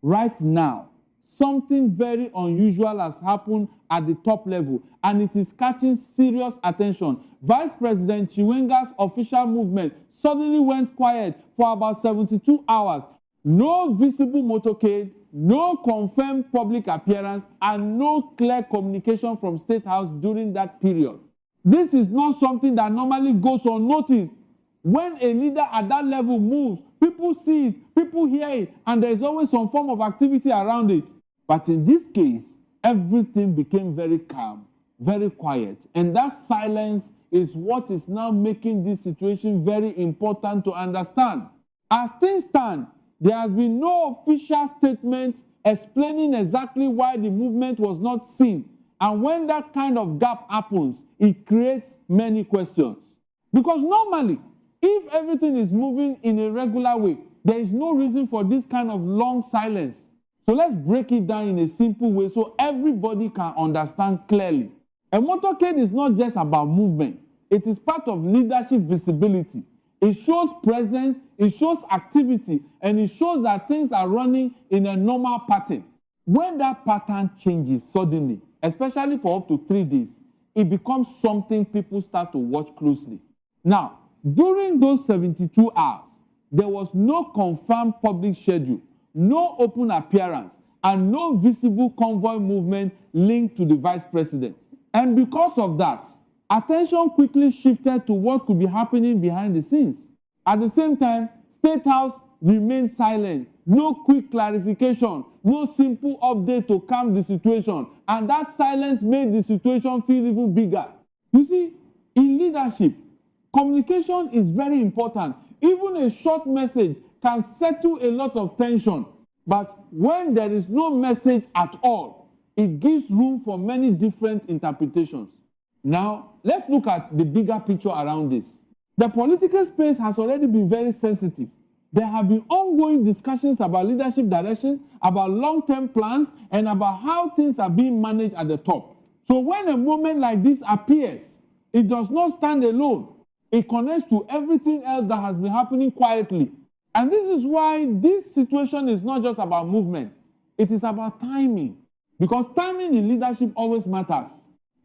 Right now, something very unusual has happened at the top level, and it is catching serious attention. Vice President Chiwenga's official movement suddenly went quiet for about 72 hours. No visible motorcade, no confirmed public appearance, and no clear communication from State House during that period. This is not something that normally goes unnoticed. When a leader at that level moves, people see it, people hear it, and there is always some form of activity around it. But in this case, everything became very calm, very quiet. And that silence is what is now making this situation very important to understand. As things stand, there has been no official statement explaining exactly why the movement was not seen. And when that kind of gap happens, it creates many questions. Because normally, if everything is moving in a regular way, there is no reason for this kind of long silence. So let's break it down in a simple way so everybody can understand clearly. A motorcade is not just about movement. It is part of leadership visibility. It shows presence, it shows activity, and it shows that things are running in a normal pattern. When that pattern changes suddenly, especially for up to 3 days, it becomes something people start to watch closely. Now, during those 72 hours, there was no confirmed public schedule, no open appearance, and no visible convoy movement linked to the vice president. And because of that, attention quickly shifted to what could be happening behind the scenes. At the same time, State House remained silent. No quick clarification, no simple update to calm the situation. And that silence made the situation feel even bigger. You see, in leadership, communication is very important. Even a short message can settle a lot of tension. But when there is no message at all, it gives room for many different interpretations. Now, let's look at the bigger picture around this. The political space has already been very sensitive. There have been ongoing discussions about leadership direction, about long-term plans, and about how things are being managed at the top. So when a moment like this appears, it does not stand alone. It connects to everything else that has been happening quietly. And this is why this situation is not just about movement. It is about timing. Because timing in leadership always matters.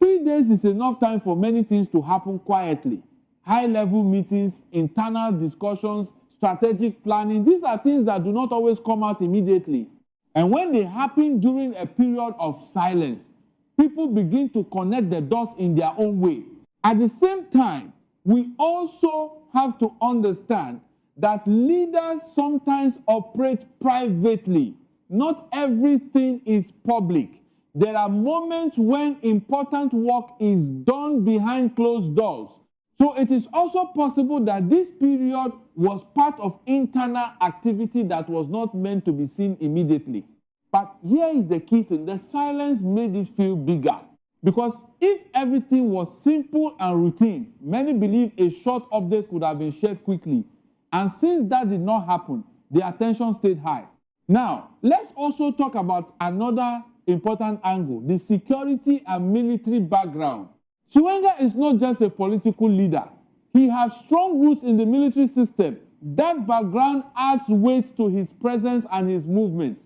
3 days is enough time for many things to happen quietly. High-level meetings, internal discussions, strategic planning, these are things that do not always come out immediately. And when they happen during a period of silence, people begin to connect the dots in their own way. At the same time, we also have to understand that leaders sometimes operate privately. Not everything is public. There are moments when important work is done behind closed doors. So it is also possible that this period was part of internal activity that was not meant to be seen immediately. But here is the key thing. The silence made it feel bigger. Because if everything was simple and routine, many believe a short update could have been shared quickly. And since that did not happen, the attention stayed high. Now, let's also talk about another important angle, the security and military background. Chiwenga is not just a political leader. He has strong roots in the military system. That background adds weight to his presence and his movements.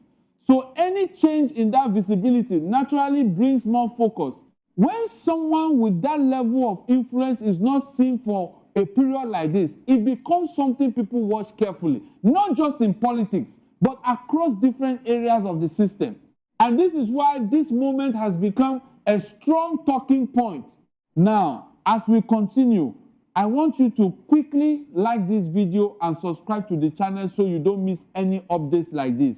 So any change in that visibility naturally brings more focus. When someone with that level of influence is not seen for a period like this, it becomes something people watch carefully, not just in politics, but across different areas of the system. And this is why this moment has become a strong talking point. Now, as we continue, I want you to quickly like this video and subscribe to the channel so you don't miss any updates like this.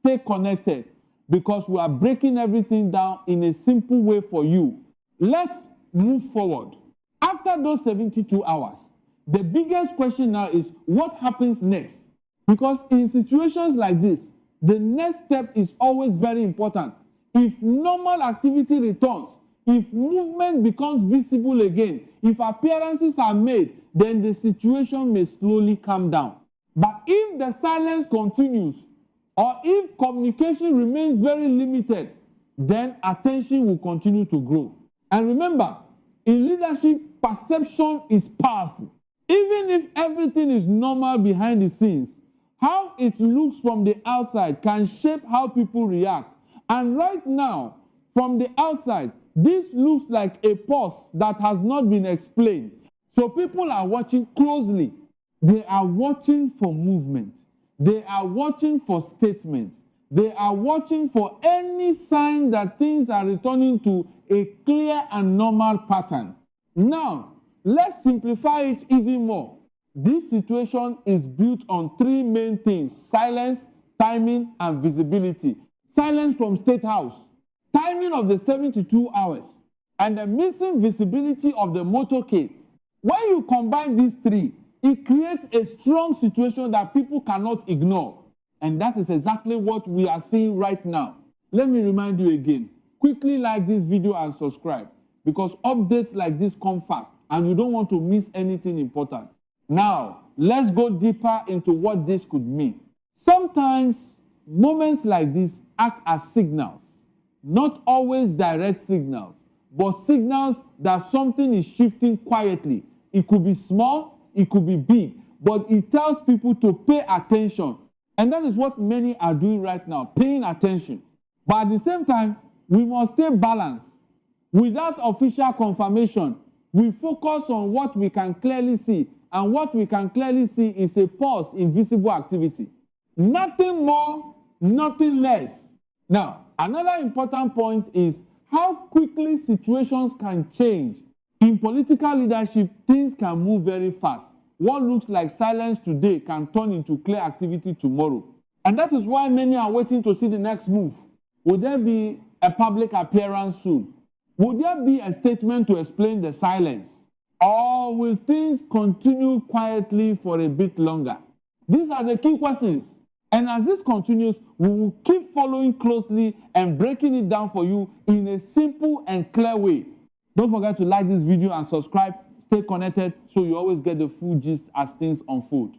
Stay connected because we are breaking everything down in a simple way for you. Let's move forward. After those 72 hours, the biggest question now is what happens next? Because in situations like this, the next step is always very important. If normal activity returns, if movement becomes visible again, if appearances are made, then the situation may slowly calm down. But if the silence continues, or if communication remains very limited, then attention will continue to grow. And remember, in leadership, perception is powerful. Even if everything is normal behind the scenes, How it looks from the outside can shape how people react. And right now, from the outside, this looks like a pause that has not been explained. So people are watching closely. They are watching for movement. They are watching for statements. They are watching for any sign that things are returning to a clear and normal pattern. Now, let's simplify it even more. This situation is built on three main things: silence, timing, and visibility. Silence from State House, timing of the 72 hours, and the missing visibility of the motorcade. When you combine these three, it creates a strong situation that people cannot ignore. And that is exactly what we are seeing right now. Let me remind you again, quickly like this video and subscribe, because updates like this come fast and you don't want to miss anything important. Now, let's go deeper into what this could mean. Sometimes, moments like this act as signals, not always direct signals, but signals that something is shifting quietly. It could be small, it could be big, but it tells people to pay attention. And that is what many are doing right now, paying attention. But at the same time, we must stay balanced. Without official confirmation, we focus on what we can clearly see, and what we can clearly see is a pause in visible activity. Nothing more, nothing less. Now, another important point is how quickly situations can change. In political leadership, things can move very fast. What looks like silence today can turn into clear activity tomorrow. And that is why many are waiting to see the next move. Will there be a public appearance soon? Will there be a statement to explain the silence? Or will things continue quietly for a bit longer? These are the key questions. And as this continues, we will keep following closely and breaking it down for you in a simple and clear way. Don't forget to like this video and subscribe. Stay connected so you always get the full gist as things unfold.